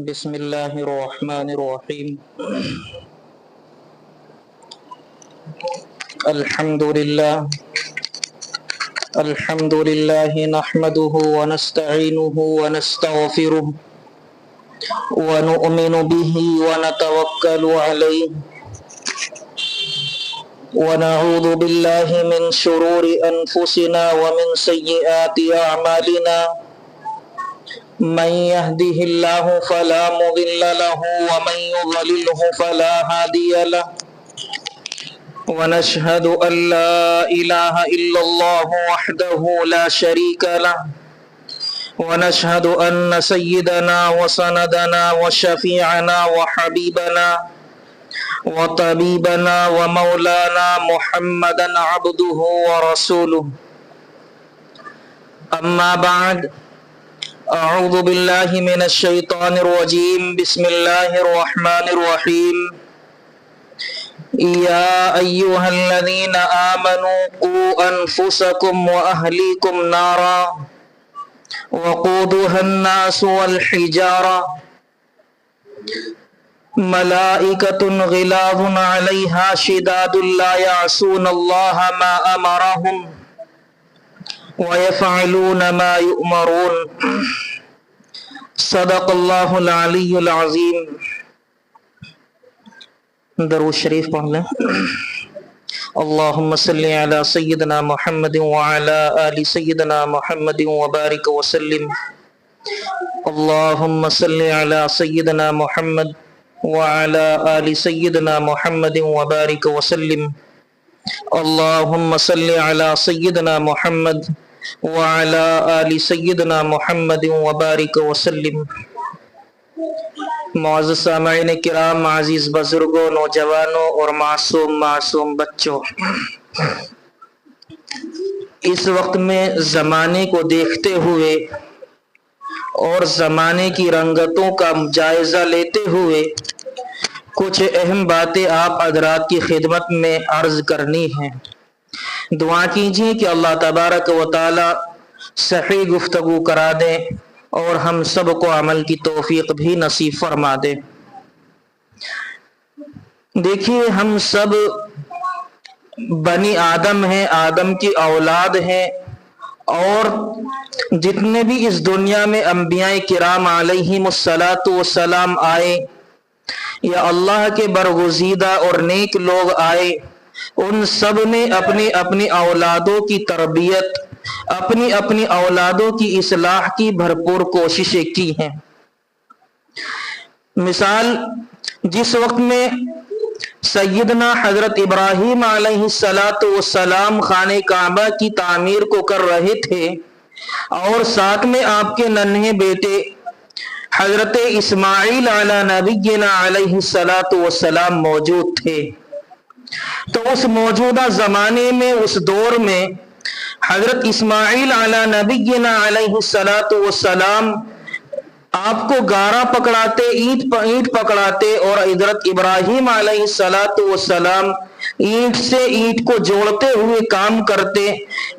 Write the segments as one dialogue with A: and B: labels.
A: بسم الله الرحمن الرحيم. الحمد لله نحمده ونستعينه ونستغفره ونؤمن به ونتوكل عليه ونعوذ بالله من شرور أنفسنا ومن سيئات أعمالنا. من يهده الله فلا مضل له ومن يضلله فلا هادي له. ونشهد أن لا إله إلا الله وحده لا شريك له. ونشهد أن سيدنا وسندنا وشفيعنا وحبيبنا وطبيبنا ومولانا محمدا عبده ورسوله. أما بعد، أعوذ بالله من الشيطان الرجيم. بسم الله الرحمن الرحيم. يا أيها الذين آمنوا قوا أنفسكم وأهليكم نارا وقودها الناس والحجارة ملائكة غلاظ عليها شداد لا يعصون الله ما أمرهم ويفعلون ما يؤمرون. صدق اللہ العلی العظیم. درود شریف پڑھ لیں. اللہم صلی علی سیدنا محمد وعلی آل سیدنا محمد وبارک وسلم. اللہم صلی علی سیدنا محمد وعلی آل سیدنا محمد وبارک وسلم. اللہم صلی علی سیدنا محمد وعلی آل سیدنا محمد وبارک وسلم. معزز سامعین کرام، عزیز بزرگوں، نوجوانوں اور معصوم بچوں، اس وقت میں زمانے کو دیکھتے ہوئے اور زمانے کی رنگتوں کا جائزہ لیتے ہوئے کچھ اہم باتیں آپ حضرات کی خدمت میں عرض کرنی ہیں. دعا کیجیے کہ اللہ تبارک و تعالی صحیح گفتگو کرا دے اور ہم سب کو عمل کی توفیق بھی نصیب فرما دے. دیکھیے، ہم سب بنی آدم ہیں، آدم کی اولاد ہیں، اور جتنے بھی اس دنیا میں انبیاء کرام علیہم السلام آئے یا اللہ کے برگزیدہ اور نیک لوگ آئے، ان سب نے اپنی اپنی اولادوں کی تربیت، اپنی اولادوں کی اصلاح کی بھرپور کوششیں کی ہیں. مثال، جس وقت میں سیدنا حضرت ابراہیم علیہ السلام خانہ کعبہ کی تعمیر کو کر رہے تھے اور ساتھ میں آپ کے ننھے بیٹے حضرت اسماعیل علی نبینا علیہ السلام موجود تھے، تو اس موجودہ زمانے میں، اس دور میں، حضرت اسماعیل علی نبینا علیہ السلام آپ کو گارا پکڑاتے، اینٹ پکڑاتے، اور حضرت ابراہیم علیہ السلام اینٹ سے اینٹ کو جوڑتے ہوئے کام کرتے،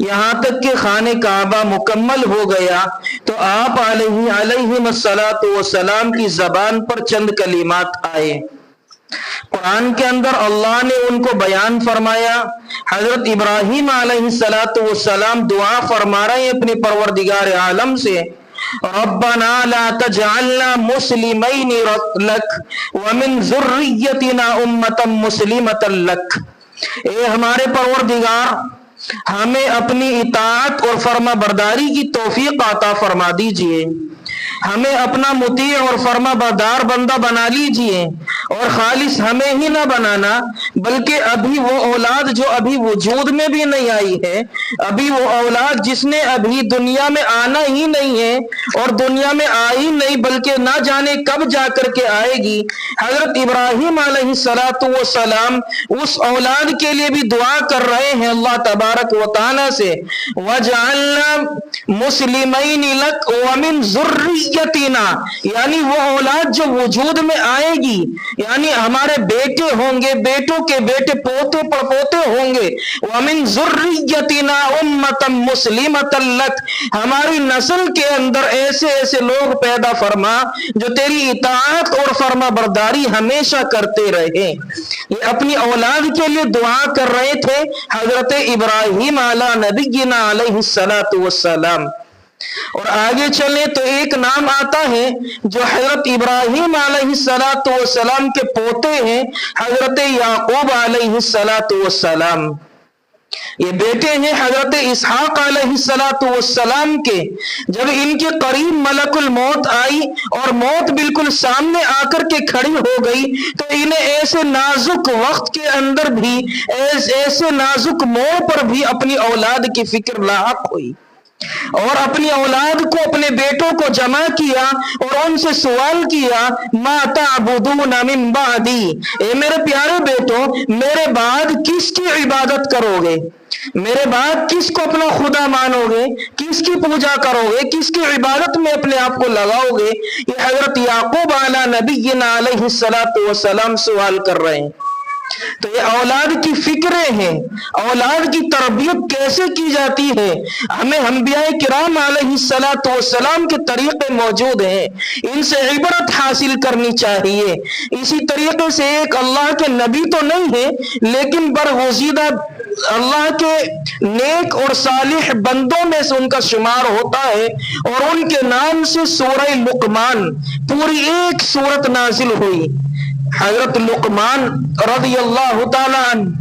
A: یہاں تک کہ خانہ کعبہ مکمل ہو گیا تو آپ علیہ السلام کی زبان پر چند کلمات آئے. قرآن کے اندر اللہ نے ان کو بیان فرمایا. حضرت ابراہیم علیہ السلام دعا فرما رہے ہیں اپنے پروردگار عالم سے، ربنا لا تجعلنا مسلمین لک ومن ذریتنا امتا مسلمتا لک. اے ہمارے پروردگار، ہمیں اپنی اطاعت اور فرما برداری کی توفیق عطا فرما دیجئے، ہمیں اپنا مطیع اور فرما بردار بندہ بنا لیجئے، اور خالص ہمیں ہی نہ بنانا بلکہ ابھی وہ اولاد جو ابھی وجود میں بھی نہیں آئی ہے، ابھی وہ اولاد جس نے ابھی دنیا میں آنا ہی نہیں ہے اور دنیا میں آئی نہیں بلکہ نہ جانے کب جا کر کے آئے گی. حضرت ابراہیم علیہ السلام اس اولاد کے لیے بھی دعا کر رہے ہیں اللہ تبارک و تعالی سے، وَجَعَلْنَا مُسْلِمَيْنِ لَكْ وَمِنْ ذُرِّيَّتِنَا ذریتنا، یعنی وہ اولاد جو وجود میں آئے گی، یعنی ہمارے بیٹے ہوں گے، بیٹوں کے بیٹے، پوتے پڑپوتے ہوں گے، ومن ذریتنا امۃ مسلمۃ لک، ہماری نسل کے اندر ایسے ایسے لوگ پیدا فرما جو تیری اطاعت اور فرما برداری ہمیشہ کرتے رہے۔ یہ اپنی اولاد کے لیے دعا کر رہے تھے حضرت ابراہیم علی نبینا علیہ السلام۔ اور آگے چلیں تو ایک نام آتا ہے جو حضرت ابراہیم علیہ السلام کے پوتے ہیں، حضرت یعقوب علیہ السلام۔ یہ بیٹے ہیں حضرت اسحاق علیہ السلام کے۔ جب ان کے قریب ملک الموت آئی اور موت بالکل سامنے آ کر کے کھڑی ہو گئی تو انہیں ایسے نازک وقت کے اندر بھی، ایسے نازک موڑ پر بھی اپنی اولاد کی فکر لاحق ہوئی، اور اپنی اولاد کو، اپنے بیٹوں کو جمع کیا اور ان سے سوال کیا، ما تعبدون من بعدی، اے میرے پیارے بیٹوں، میرے بعد کس کی عبادت کرو گے؟ میرے بعد کس کو اپنا خدا مانو گے؟ کس کی پوجا کرو گے؟ کس کی عبادت میں اپنے آپ کو لگاؤ گے؟ یہ حضرت یعقوب علی نبینا علیہ السلام سوال کر رہے ہیں۔ تو یہ اولاد کی فکریں ہیں، اولاد کی تربیت کیسے کی جاتی ہے۔ ہمیں انبیاء کرام علیہ السلام کے طریقے موجود ہیں، ان سے عبرت حاصل کرنی چاہیے۔ اسی طریقے سے ایک اللہ کے نبی تو نہیں ہے لیکن برگزیدہ اللہ کے نیک اور صالح بندوں میں سے ان کا شمار ہوتا ہے، اور ان کے نام سے سورہ لقمان پوری ایک سورت نازل ہوئی۔ حضرت لقمان رضی اللہ تعالی عنہ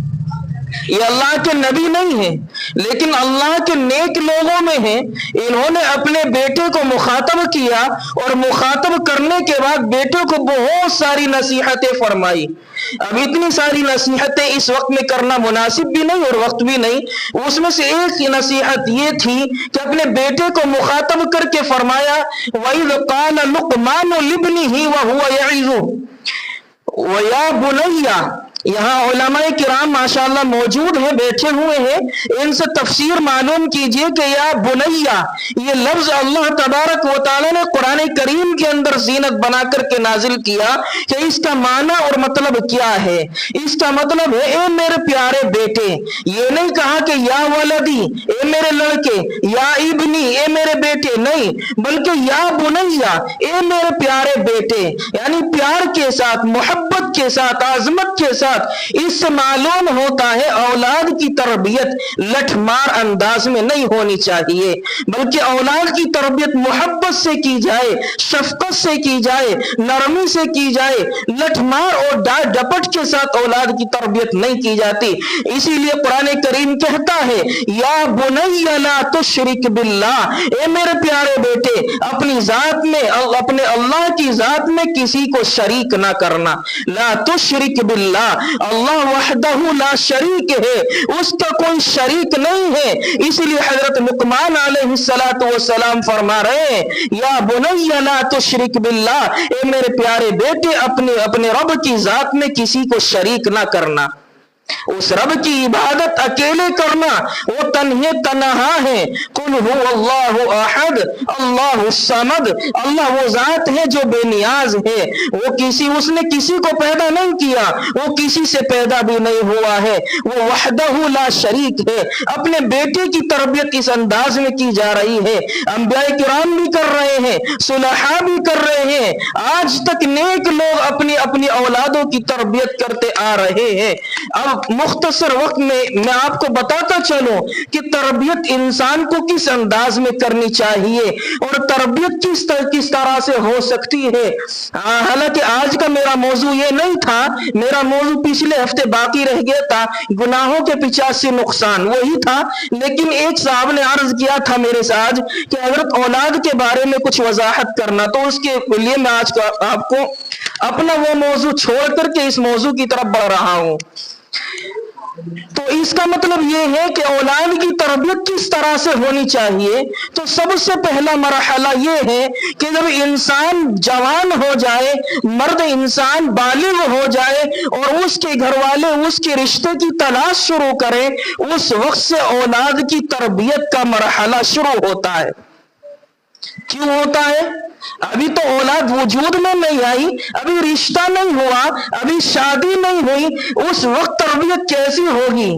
A: یہ اللہ کے نبی نہیں ہیں لیکن اللہ کے نیک لوگوں میں ہیں۔ انہوں نے اپنے بیٹے کو مخاطب کیا اور مخاطب کرنے کے بعد بیٹے کو بہت ساری نصیحتیں فرمائی۔ اب اتنی ساری نصیحتیں اس وقت میں کرنا مناسب بھی نہیں اور وقت بھی نہیں، اس میں سے ایک نصیحت یہ تھی کہ اپنے بیٹے کو مخاطب کر کے فرمایا، وَإِذْ قَالَ لُقْمَانُ لِابْنِهِ وَهُوَ يَعِظُهُ وَيَا بُنَيَّ۔ یہاں علماء کرام ماشاءاللہ موجود ہیں، بیٹھے ہوئے ہیں، ان سے تفسیر معلوم کیجئے کہ یا بنیا یہ لفظ اللہ تبارک و تعالی نے قرآن کریم کے اندر زینت بنا کر کے نازل کیا کہ اس کا معنی اور مطلب کیا ہے۔ اس کا مطلب ہے اے میرے پیارے بیٹے، یہ نہیں کہا کہ یا ولدی اے میرے لڑکے، یا ابنی اے میرے بیٹے، نہیں، بلکہ یا بنیا اے میرے پیارے بیٹے، یعنی پیار کے ساتھ، محبت کے ساتھ، عظمت کے ساتھ۔ اس سے معلوم ہوتا ہے اولاد کی تربیت لٹھ مار انداز میں نہیں ہونی چاہیے، بلکہ اولاد کی تربیت محبت سے کی جائے، شفقت سے کی جائے، نرمی سے کی جائے۔ لٹھ مار اور ڈانٹ ڈپٹ کے ساتھ اولاد کی تربیت نہیں کی جاتی۔ اسی لیے قرآن کریم کہتا ہے یا بنی لا تشرک باللہ، اے میرے پیارے بیٹے، اپنی ذات میں، اپنے اللہ کی ذات میں کسی کو شریک نہ کرنا۔ لا تشرک باللہ، اللہ وحدہ لا شریک ہے، اس کا کوئی شریک نہیں ہے۔ اس لیے حضرت لقمان علیہ السلام فرما رہے ہیں یا بنی لا تشرک باللہ، اے میرے پیارے بیٹے، اپنے رب کی ذات میں کسی کو شریک نہ کرنا۔ اس رب کی عبادت اکیلے کرنا، وہ تنہا ہے۔ قل هو اللہ احد اللہ الصمد، اللہ وہ ذات ہے جو بے نیاز ہے، اس نے کسی کو پیدا نہیں کیا، وہ کسی سے پیدا بھی نہیں ہوا ہے، وہ وحدہ لا شریک ہے۔ اپنے بیٹے کی تربیت اس انداز میں کی جا رہی ہے، انبیاء کرام بھی کر رہے ہیں، صلحاء بھی کر رہے ہیں، آج تک نیک لوگ اپنی اولادوں کی تربیت کرتے آ رہے ہیں۔ اب مختصر وقت میں آپ کو بتاتا چلوں کہ تربیت انسان کو کس انداز میں کرنی چاہیے اور تربیت کس طرح سے ہو سکتی ہے۔ حالانکہ آج کا میرا موضوع یہ نہیں تھا، میرا موضوع پچھلے ہفتے باقی رہ گیا تھا، گناہوں کے 85 نقصان، وہی تھا، لیکن ایک صاحب نے عرض کیا تھا میرے سے آج کہ حضرت اولاد کے بارے میں کچھ وضاحت کرنا، تو اس کے لیے میں آج آپ کو اپنا وہ موضوع چھوڑ کر کے اس موضوع کی طرف بڑھ رہا ہوں۔ تو اس کا مطلب یہ ہے کہ اولاد کی تربیت کس طرح سے ہونی چاہیے۔ تو سب سے پہلا مرحلہ یہ ہے کہ جب انسان جوان ہو جائے، مرد انسان بالغ ہو جائے اور اس کے گھر والے اس کے رشتے کی تلاش شروع کریں، اس وقت سے اولاد کی تربیت کا مرحلہ شروع ہوتا ہے۔ کیوں ہوتا ہے؟ ابھی تو اولاد وجود میں نہیں آئی، ابھی رشتہ نہیں ہوا، ابھی شادی نہیں ہوئی، اس وقت تربیت کیسی ہوگی؟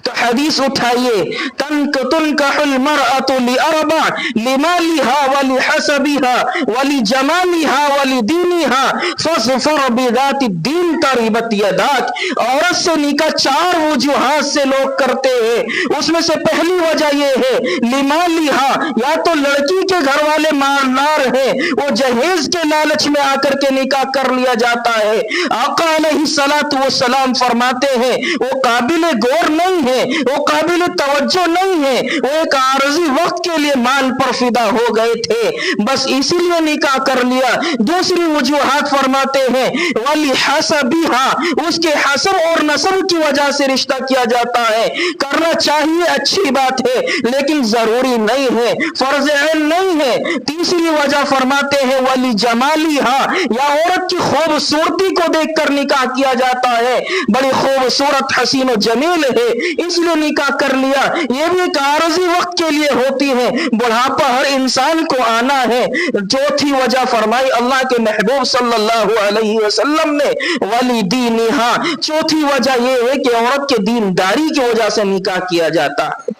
A: تو حدیث اٹھائیے، تنکح المرأة لأربع لمالها ولحسبها ولجمالها ولدينها فاظفر بذات الدين تربت يداك۔ عورت سے نکاح 4 وجوہات سے لوگ کرتے ہیں، اس میں سے پہلی وجہ یہ ہے لمالها، یا تو لڑکی کے گھر والے مالدار ہیں، وہ جہیز کے لالچ میں آ کر کے نکاح کر لیا جاتا ہے۔ آقا علیہ الصلوۃ والسلام فرماتے ہیں وہ قابل غور نہیں ہے، وہ قابل توجہ نہیں ہے، وہ ایک عارضی وقت کے لیے مال پر فدا ہو گئے تھے، بس اسی لیے نکاح کر لیا۔ دوسری وجوہات فرماتے ہیں وَلِحَسَبِهَا، اس کے حسب اور نسب کی وجہ سے رشتہ کیا جاتا ہے، کرنا چاہیے، اچھی بات ہے، لیکن ضروری نہیں ہے، فرض عین نہیں ہے۔ تیسری وجہ فرماتے ہیں وَلِجَمَالِهَا، یا عورت کی خوبصورتی کو دیکھ کر نکاح کیا جاتا ہے، بڑی خوبصورت حسین و جمیل ہے اس لیے نکاح کر لیا، یہ بھی ایک عارضی وقت کے لیے ہوتی ہے، بڑھاپا ہر انسان کو آنا ہے۔ چوتھی وجہ فرمائی اللہ کے محبوب صلی اللہ علیہ وسلم نے وَلِدِينِهَا، چوتھی وجہ یہ ہے کہ عورت کے دینداری کی وجہ سے نکاح کیا جاتا ہے،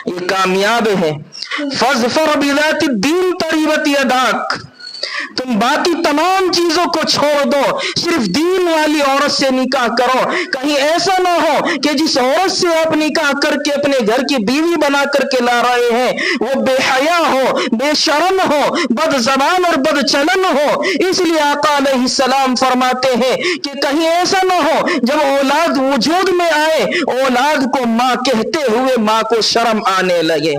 A: یہ کامیاب ہے۔ فَاظْفَرْ بِذَاتِ الدِّينِ تَرِبَتْ يَدَاكَ، تم باقی تمام چیزوں کو چھوڑ دو، صرف دین والی عورت سے نکاح کرو۔ کہیں ایسا نہ ہو کہ جس عورت سے آپ نکاح کر کے اپنے گھر کی بیوی بنا کر کے لا رہے ہیں وہ بے حیا ہو، بے شرم ہو، بد زبان اور بد چلن ہو۔ اس لیے آقا علیہ السلام فرماتے ہیں کہ کہیں ایسا نہ ہو جب اولاد وجود میں آئے اولاد کو ماں کہتے ہوئے ماں کو شرم آنے لگے۔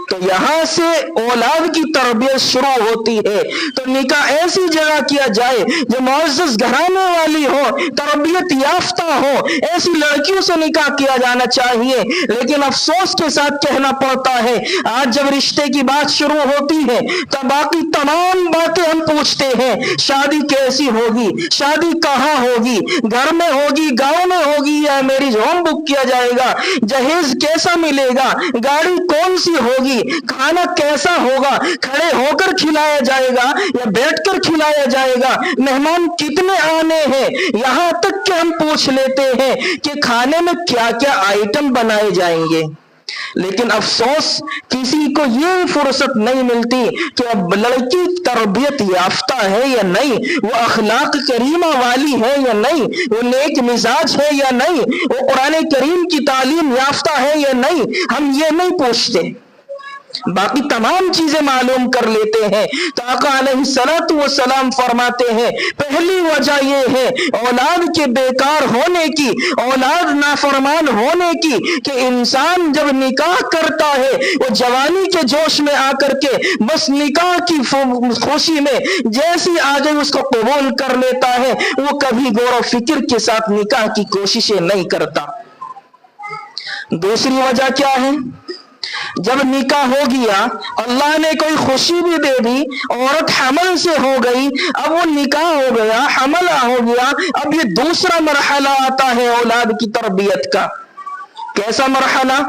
A: تو یہاں سے اولاد کی تربیت شروع ہوتی ہے۔ تو نکاح ایسی جگہ کیا جائے جو معزز گھرانے والی ہو، تربیت یافتہ ہو، ایسی لڑکیوں سے نکاح کیا جانا چاہیے۔ لیکن افسوس کے ساتھ کہنا پڑتا ہے آج جب رشتے کی بات شروع ہوتی ہے تو باقی تمام باتیں ہم پوچھتے ہیں، شادی کیسی ہوگی، شادی کہاں ہوگی، گھر میں ہوگی، گاؤں میں ہوگی یا میرج ہوم بک کیا جائے گا، جہیز کیسا ملے گا، گاڑی کون سی ہوگی، کھانا کیسا ہوگا، کھڑے ہو کر کھلایا جائے گا یا بیٹھ کر کھلایا جائے گا، مہمان کتنے آنے ہیں، یہاں تک کہ ہم پوچھ لیتے ہیں کہ کھانے میں کیا کیا آئٹم بنائے جائیں گے۔ لیکن افسوس کسی کو یہ فرصت نہیں ملتی کہ اب لڑکی تربیت یافتہ ہے یا نہیں، وہ اخلاق کریمہ والی ہے یا نہیں، وہ نیک مزاج ہے یا نہیں، وہ قرآن کریم کی تعلیم یافتہ ہے یا نہیں، ہم یہ نہیں پوچھتے، باقی تمام چیزیں معلوم کر لیتے ہیں۔ تو آقا علیہ الصلوۃ والسلام فرماتے ہیں پہلی وجہ یہ ہے اولاد کے بیکار ہونے کی، اولاد نافرمان ہونے کی، کہ انسان جب نکاح کرتا ہے وہ جوانی کے جوش میں آ کر کے بس نکاح کی خوشی میں جیسی آ گئی اس کو قبول کر لیتا ہے، وہ کبھی غور و فکر کے ساتھ نکاح کی کوششیں نہیں کرتا۔ دوسری وجہ کیا ہے؟ جب نکاح ہو گیا اللہ نے کوئی خوشی بھی دے دی، عورت حمل سے ہو گئی، اب وہ نکاح ہو گیا، حمل ہو گیا، اب یہ دوسرا مرحلہ آتا ہے اولاد کی تربیت کا۔ کیسا مرحلہ؟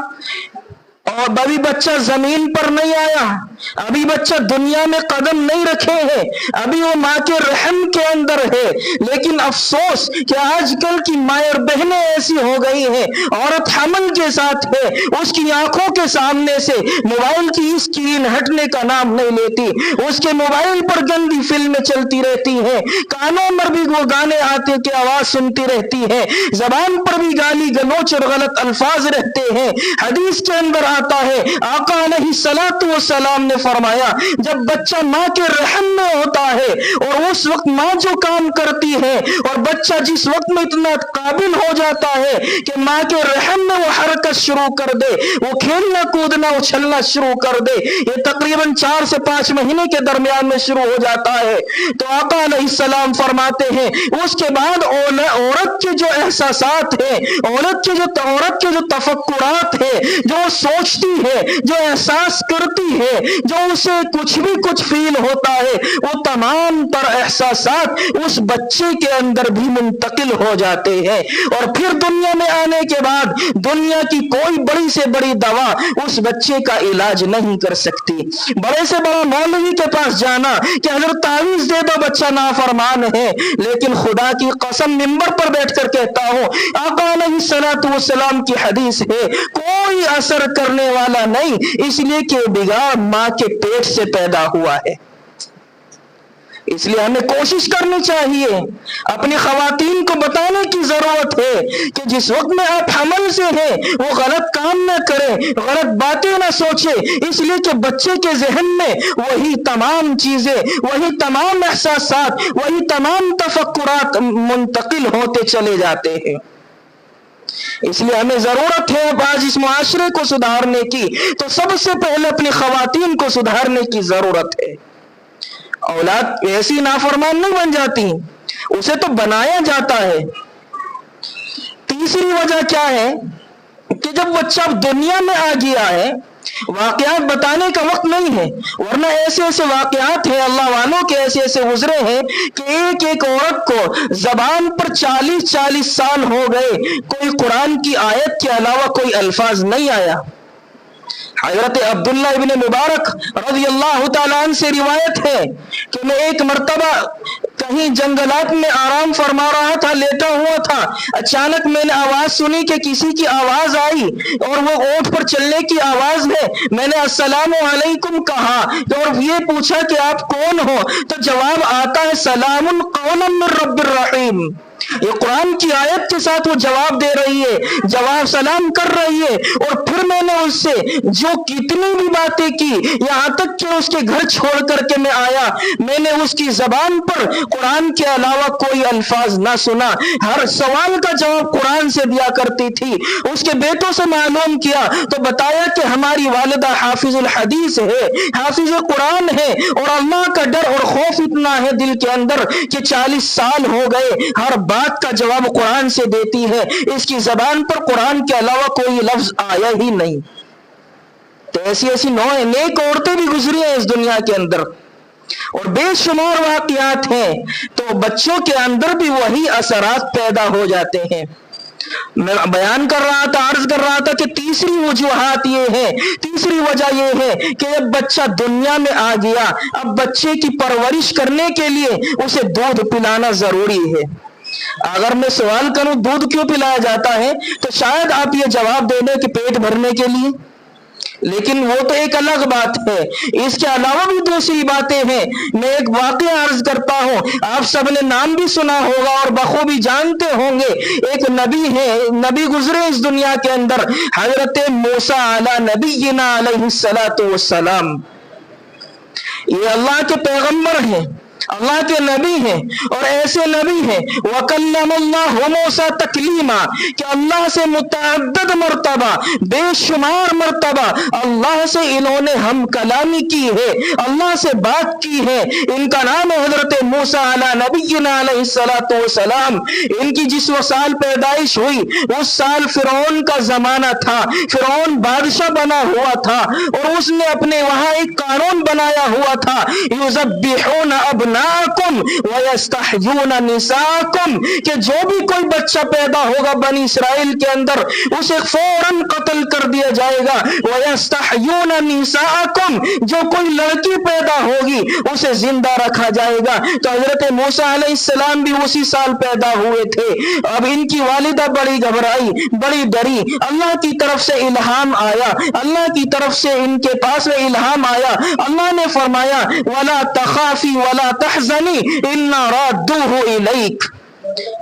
A: اور ابھی بچہ زمین پر نہیں آیا، ابھی بچہ دنیا میں قدم نہیں رکھے ہیں، ابھی وہ ماں کے رحم کے اندر ہے۔ لیکن افسوس کہ آج کل کی مائیں اور بہنیں ایسی ہو گئی ہیں، عورت حمل کے ساتھ ہے، اس کی آنکھوں کے سامنے سے موبائل کی اسکرین ہٹنے کا نام نہیں لیتی، اس کے موبائل پر گندی فلمیں چلتی رہتی ہیں، کانوں پر بھی وہ گانے آتے کی آواز سنتی رہتی ہے، زبان پر بھی گالی گلوچ اور غلط الفاظ رہتے ہیں۔ حدیث کے اندر آتا ہے آقا علیہ الصلوۃ والسلام نے فرمایا جب بچہ ماں کے رحم میں ہوتا ہے اور اس وقت ماں جو کام کرتی ہے اور بچہ جس وقت میں اتنا قابل ہو جاتا ہے کہ ماں کے رحم میں وہ حرکت شروع کر دے، وہ کھیلنا کودنا اچھلنا شروع کر دے، یہ تقریباً 4 سے 5 مہینے کے درمیان میں شروع ہو جاتا ہے۔ تو آقا علیہ السلام فرماتے ہیں اس کے بعد عورت کے جو احساسات ہیں، عورت کے جو تفکرات ہیں، جو سوچتی ہے، جو احساس کرتی ہے، جو اسے کچھ بھی کچھ فیل ہوتا ہے، وہ تمام تر احساسات اس بچے کے اندر بھی منتقل ہو جاتے ہیں، اور پھر دنیا میں آنے کے بعد دنیا کی کوئی بڑی سے بڑی دوا اس بچے کا علاج نہیں کر سکتی. بڑے سے بڑا مولوی کے پاس جانا کہ حضرت تعویذ دے دو بچہ نافرمان ہے، لیکن خدا کی قسم ممبر پر بیٹھ کر کہتا ہوں آقا علیہ الصلوۃ والسلام کی حدیث ہے کوئی اثر کرنے والا نہیں، اس لیے کہ بگاڑ ماں کے پیٹ سے پیدا ہوا ہے. اس لیے ہمیں کوشش کرنی چاہیے، اپنی خواتین کو بتانے کی ضرورت ہے کہ جس وقت میں آپ حمل سے ہیں وہ غلط کام نہ کریں، غلط باتیں نہ سوچیں، اس لیے کہ بچے کے ذہن میں وہی تمام چیزیں، وہی تمام احساسات، وہی تمام تفکرات منتقل ہوتے چلے جاتے ہیں. اس لیے ہمیں ضرورت ہے اب آج اس معاشرے کو سدھارنے کی، تو سب سے پہلے اپنی خواتین کو سدھارنے کی ضرورت ہے. اولاد ایسی نافرمان نہیں بن جاتی، اسے تو بنایا جاتا ہے. تیسری وجہ کیا ہے کہ جب بچہ دنیا میں آ گیا ہے واقعات بتانے کا وقت نہیں ہے، ورنہ ایسے ایسے واقعات ہیں اللہ والوں کے ایسے ایسے گزرے ہیں کہ ایک ایک عورت کو زبان پر 40 سال ہو گئے کوئی قرآن کی آیت کے علاوہ کوئی الفاظ نہیں آیا. حضرت عبداللہ ابن مبارک رضی اللہ تعالیٰ عنہ سے روایت ہے کہ میں ایک مرتبہ کہیں جنگلات میں آرام فرما رہا تھا، لیٹا ہوا تھا، اچانک میں نے آواز سنی کہ کسی کی آواز آئی اور وہ اونٹ پر چلنے کی آواز ہے. میں نے السلام علیکم کہا اور یہ پوچھا کہ آپ کون ہو، تو جواب آتا ہے سلام قولا من رب الرحیم. یہ قرآن کی آیت کے ساتھ وہ جواب دے رہی ہے، جواب سلام کر رہی ہے. اور پھر میں نے اس سے جو کتنی بھی باتیں کی، یہاں تک کہ اس کے گھر چھوڑ کر کے میں آیا، میں نے اس کی زبان پر قرآن کے علاوہ کوئی الفاظ نہ سنا. ہر سوال کا جواب قرآن سے دیا کرتی تھی. اس کے بیٹوں سے معلوم کیا تو بتایا کہ ہماری والدہ حافظ الحدیث ہے، حافظ قرآن ہے، اور اللہ کا ڈر اور خوف اتنا ہے دل کے اندر کہ 40 سال ہو گئے ہر بات کا جواب قرآن سے دیتی ہے، اس کی زبان پر قرآن کے علاوہ کوئی لفظ آیا ہی نہیں. تو ایسی ایسی نیک عورتیں بھی گزری ہیں اس دنیا کے اندر، اور بے شمار واقعات ہیں. تو بچوں کے اندر بھی وہی اثرات پیدا ہو جاتے ہیں. میں بیان کر رہا تھا، عرض کر رہا تھا کہ تیسری وجوہات یہ ہے، تیسری وجہ یہ ہے کہ جب بچہ دنیا میں آ گیا، اب بچے کی پرورش کرنے کے لیے اسے دودھ پلانا ضروری ہے. اگر میں سوال کروں دودھ کیوں پلایا جاتا ہے تو شاید آپ یہ جواب دے دیں کہ پیٹ بھرنے کے لیے، لیکن وہ تو ایک الگ بات ہے. اس کے علاوہ بھی دوسری باتیں ہیں. میں ایک واقعہ عرض کرتا ہوں، آپ سب نے نام بھی سنا ہوگا اور بخوبی جانتے ہوں گے. ایک نبی ہے، نبی گزرے اس دنیا کے اندر، حضرت موسیٰ علی نبینا علیہ الصلوۃ والسلام. یہ اللہ کے پیغمبر ہیں، اللہ کے نبی ہیں، اور ایسے نبی ہیں وَكَلَّمَ اللَّهُ مُوسَىٰ تَكْلِيمًا کہ اللہ سے متعدد مرتبہ، بے شمار مرتبہ اللہ سے انہوں نے ہم کلامی کی ہے، اللہ سے بات کی ہے. ان کا نام ہے حضرت موسیٰ علی نبینا علیہ الصلوۃ والسلام. ان کی جس سال پیدائش ہوئی اس سال فرعون کا زمانہ تھا، فرعون بادشاہ بنا ہوا تھا، اور اس نے اپنے وہاں ایک قانون بنایا ہوا تھا یذبحون ابناءکم ویستحیون نساءکم کہ جو بھی کوئی بچہ پیدا ہوگا بنی اسرائیل کے اندر اسے فوراً قتل کر دیا جائے گا. ویستحیون نساءکم جو کوئی لڑکی پیدا ہوگی اسے زندہ رکھا جائے گا. تو حضرت موسیٰ علیہ السلام بھی اسی سال پیدا ہوئے تھے. اب ان کی والدہ بڑی گھبرائی، بڑی ڈری. اللہ کی طرف سے الہام آیا، اللہ کی طرف سے ان کے پاس میں الہام آیا. اللہ نے فرمایا وَلَا تَخَافِي وَلَا تَحْزَنِي إِنَّا رَادُّوهُ إِلَيْكَ.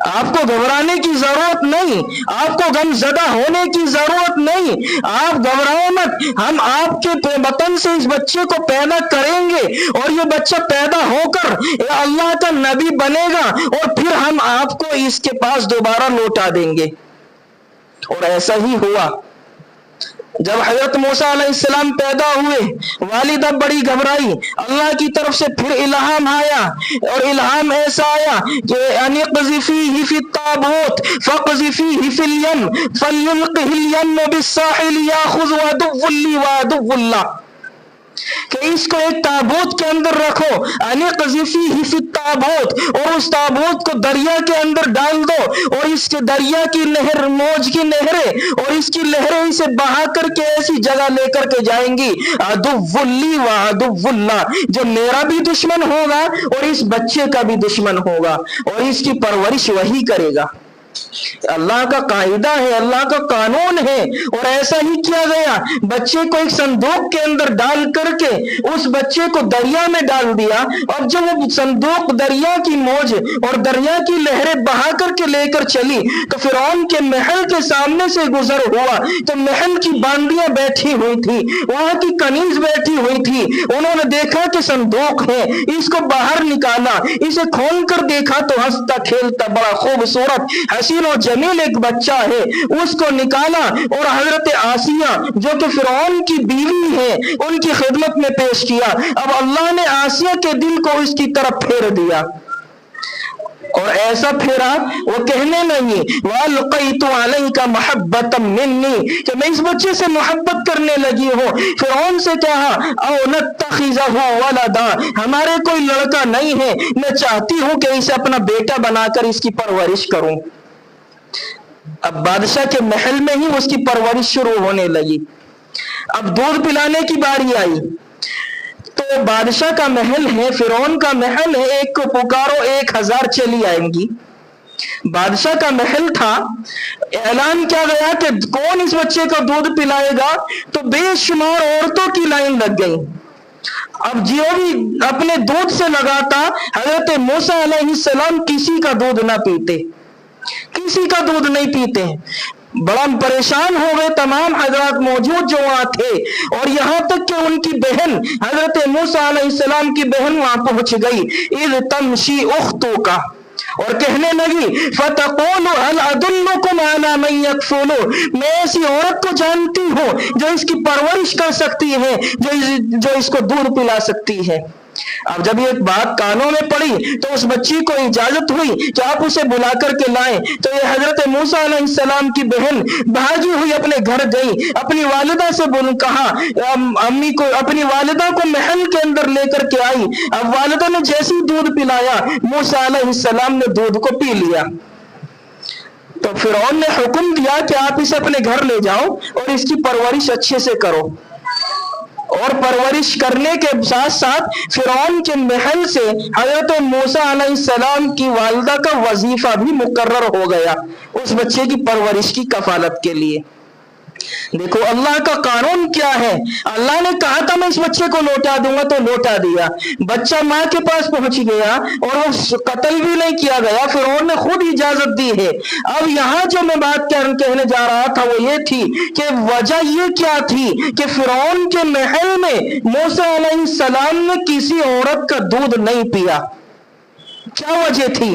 A: آپ کو گھبرانے کی ضرورت نہیں، آپ کو غم زدہ ہونے کی ضرورت نہیں. آپ گھبرائے مت، ہم آپ کے بطن سے اس بچے کو پیدا کریں گے اور یہ بچہ پیدا ہو کر اللہ کا نبی بنے گا اور پھر ہم آپ کو اس کے پاس دوبارہ لوٹا دیں گے. اور ایسا ہی ہوا. جب حضرت موسیٰ علیہ السلام پیدا ہوئے والدہ بڑی گھبرائی. اللہ کی طرف سے پھر الہام آیا، اور الہام ایسا آیا کہ ان اقذفیہ فی التابوت فاقذفیہ فی الیم فلیلقہ الیم بالساحل یاخذ عدو لی وعدو اللہ. کہ اس کو ایک تابوت کے اندر رکھو، انقذفیہ فی التابوت، اور اس تابوت کو دریا کے اندر ڈال دو، اور اس کے دریا کی نہر، موج کی نہریں اور اس کی لہریں اسے بہا کر کے ایسی جگہ لے کر کے جائیں گی، عدو لی و عدو اللہ، جو میرا بھی دشمن ہوگا اور اس بچے کا بھی دشمن ہوگا، اور اس کی پرورش وہی کرے گا۔ اللہ کا قاعدہ ہے، اللہ کا قانون ہے، اور ایسا ہی کیا گیا۔ بچے کو ایک صندوق کے اندر ڈال کر کے اس بچے کو دریا میں ڈال دیا، اور جب وہ صندوق دریا کی موج اور دریا کی لہریں بہا کر کے لے کر چلی تو فرعون کے محل کے سامنے سے گزر ہوا تو محل کی باندیاں بیٹھی ہوئی تھی، وہاں کی کنیز بیٹھی ہوئی تھی، انہوں نے دیکھا کہ صندوق ہے، اس کو باہر نکالا، اسے کھول کر دیکھا تو ہنستا کھیلتا بڑا خوبصورت حسین و جمیل ایک بچہ ہے، اس کو نکالا اور حضرت آسیہ جو کہ فرعون کی بیوی ہے ان کی خدمت میں پیش کیا۔ اب اللہ نے آسیہ کے دل کو اس کی طرف پھیر دیا، اور ایسا پھیرا وہ کہنے لگی وَأَلْقَيْتُ عَلَيْكَ مَحَبَّةً مِّنِّي، کہ میں اس بچے سے محبت کرنے لگی ہوں۔ فرعون سے کہا اَوْ نَتَّخِذَهُ وَلَدًا، ہمارے کوئی لڑکا نہیں ہے، میں چاہتی ہوں کہ اسے اپنا بیٹا بنا کر اس کی پرورش کروں۔ اب بادشاہ کے محل میں ہی اس کی پرورش شروع ہونے لگی۔ اب دودھ پلانے کی باری آئی تو بادشاہ کا محل ہے، فرعون کا محل ہے، ایک کو پکارو 1000 چلی آئیں گی۔ بادشاہ کا محل تھا، اعلان کیا گیا کہ کون اس بچے کو دودھ پلائے گا، تو بے شمار عورتوں کی لائن لگ گئی۔ اب جو بھی اپنے دودھ سے لگاتا، حضرت موسیٰ علیہ السلام کسی کا دودھ نہ پیتے، کسی کا دودھ نہیں پیتے۔ بڑا پریشان ہو گئے تمام حضرات موجود جو وہاں تھے، اور یہاں تک کہ ان کی بہن حضرت موسیٰ علیہ السلام کی بہن وہاں پہنچ گئی، اذ تمشی اختک، اور کہنے لگی فَتَقُولُ هَلْ أَدُلُّكُمْ عَلَى مَنْ يَكْفُلُ، میں ایسی عورت کو جانتی ہوں جو اس کی پرورش کر سکتی ہے، جو اس کو دودھ پلا سکتی ہے۔ اب جب یہ بات کانوں میں پڑی تو اس بچی کو اجازت ہوئی کہ آپ اسے بلا کر کے لائیں، تو یہ حضرت موسیٰ علیہ السلام کی بہن بھاگی ہوئی اپنے گھر گئی، اپنی والدہ سے کہا، امی کو، اپنی والدہ کو محل کے اندر لے کر کے آئی۔ اب والدہ نے جیسی دودھ پلایا، موسیٰ علیہ السلام نے دودھ کو پی لیا۔ تو فرعون نے حکم دیا کہ آپ اسے اپنے گھر لے جاؤ اور اس کی پرورش اچھے سے کرو، اور پرورش کرنے کے ساتھ ساتھ فرعون کے محل سے حضرت موسیٰ علیہ السلام کی والدہ کا وظیفہ بھی مقرر ہو گیا اس بچے کی پرورش کی کفالت کے لیے۔ دیکھو اللہ کا قانون کیا ہے، اللہ نے کہا تھا میں اس بچے کو لوٹا دوں گا تو لوٹا دیا، بچہ ماں کے پاس پہنچ گیا اور وہ قتل بھی نہیں کیا گیا، فرعون نے خود اجازت دی ہے۔ اب یہاں جو میں بات کہنے جا رہا تھا وہ یہ تھی کہ وجہ یہ کیا تھی کہ فرعون کے محل میں موسیٰ علیہ السلام نے کسی عورت کا دودھ نہیں پیا، کیا وجہ تھی؟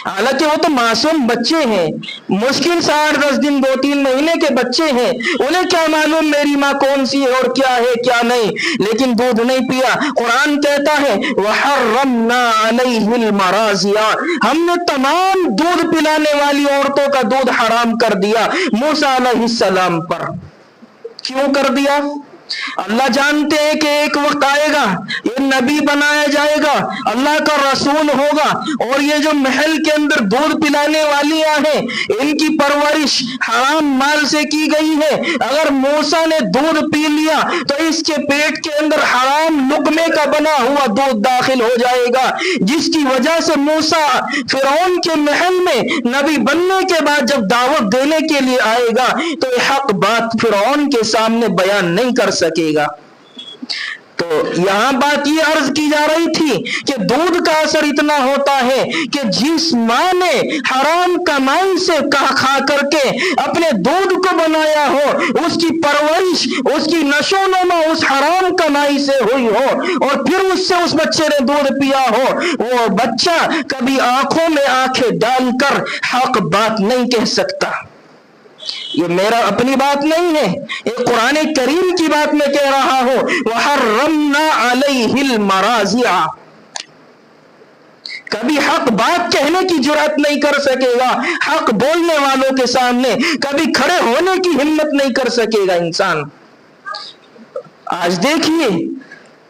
A: حالانکہ وہ تو معصوم بچے ہیں، مشکل سے 8-10 دن 2-3 مہینے کے بچے ہیں، انہیں کیا معلوم میری ماں کون سی ہے اور کیا ہے کیا نہیں، لیکن دودھ نہیں پیا۔ قرآن کہتا ہے وَحَرَّمْنَا عَلَيْهِ الْمَرَاضِعَ، ہم نے تمام دودھ پلانے والی عورتوں کا دودھ حرام کر دیا موسیٰ علیہ السلام پر۔ کیوں کر دیا؟ اللہ جانتے ہیں کہ ایک وقت آئے گا، یہ نبی بنایا جائے گا، اللہ کا رسول ہوگا، اور یہ جو محل کے اندر دودھ پلانے والیاں ہیں ان کی پرورش حرام مال سے کی گئی ہے۔ اگر موسیٰ نے دودھ پی لیا تو اس کے پیٹ کے اندر حرام لقمے کا بنا ہوا دودھ داخل ہو جائے گا، جس کی وجہ سے موسیٰ فرعون کے محل میں نبی بننے کے بعد جب دعوت دینے کے لیے آئے گا تو یہ حق بات فرعون کے سامنے بیان نہیں کر سکے گا۔ تو یہاں بات یہ عرض کی جا رہی تھی کہ دودھ کا اثر اتنا ہوتا ہے کہ جس ماں نے حرام کمائی سے کھا کر کے اپنے دودھ کو بنایا ہو، اس کی پرورش، اس کی نشو و نما اس حرام کمائی سے ہوئی ہو، اور پھر اس سے اس بچے نے دودھ پیا ہو، وہ بچہ کبھی آنکھوں میں آنکھیں ڈال کر حق بات نہیں کہہ سکتا۔ یہ میرا اپنی بات نہیں ہے، یہ قرآن کریم کی بات میں کہہ رہا ہوں۔ وَحَرَّمْنَا عَلَيْهِ الْمَرَاضِعَ، کبھی حق بات کہنے کی جرات نہیں کر سکے گا حق بولنے والوں کے سامنے، کبھی کھڑے ہونے کی ہمت نہیں کر سکے گا انسان۔ آج دیکھیے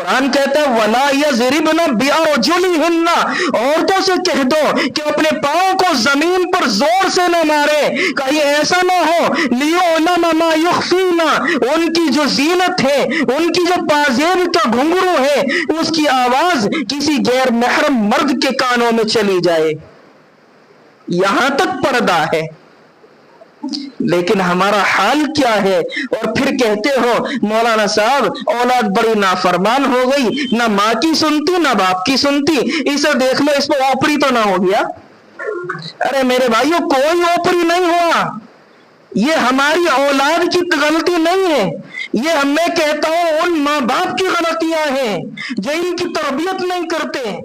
A: قرآن کہتا ہے وَلَا يَضْرِبْنَ بِأَرْجُلِهِنَّ، عورتوں سے کہہ دو کہ اپنے پاؤں کو زمین پر زور سے نہ مارے، کہیں ایسا نہ ہو لِيُعْلَمَ مَا يُخْفِينَ، ان کی جو زینت ہے، ان کی جو پازیب کا گھنگرو ہے، اس کی آواز کسی غیر محرم مرد کے کانوں میں چلی جائے، یہاں تک پردہ ہے۔ لیکن ہمارا حال کیا ہے؟ اور پھر کہتے ہو مولانا صاحب اولاد بڑی نافرمان ہو گئی، نہ ماں کی سنتی نہ باپ کی سنتی، اسے دیکھ لو، اس پہ اوپری تو نہ ہو گیا؟ ارے میرے بھائیوں، کوئی اوپری نہیں ہوا، یہ ہماری اولاد کی غلطی نہیں ہے، یہ میں کہتا ہوں ان ماں باپ کی غلطیاں ہیں جو ان کی تربیت نہیں کرتے۔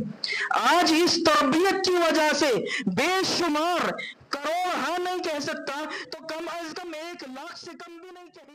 A: آج اس تربیت کی وجہ سے بے شمار کروڑ ہاں نہیں کہہ سکتا تو کم از کم 1 لاکھ سے کم بھی نہیں کہہ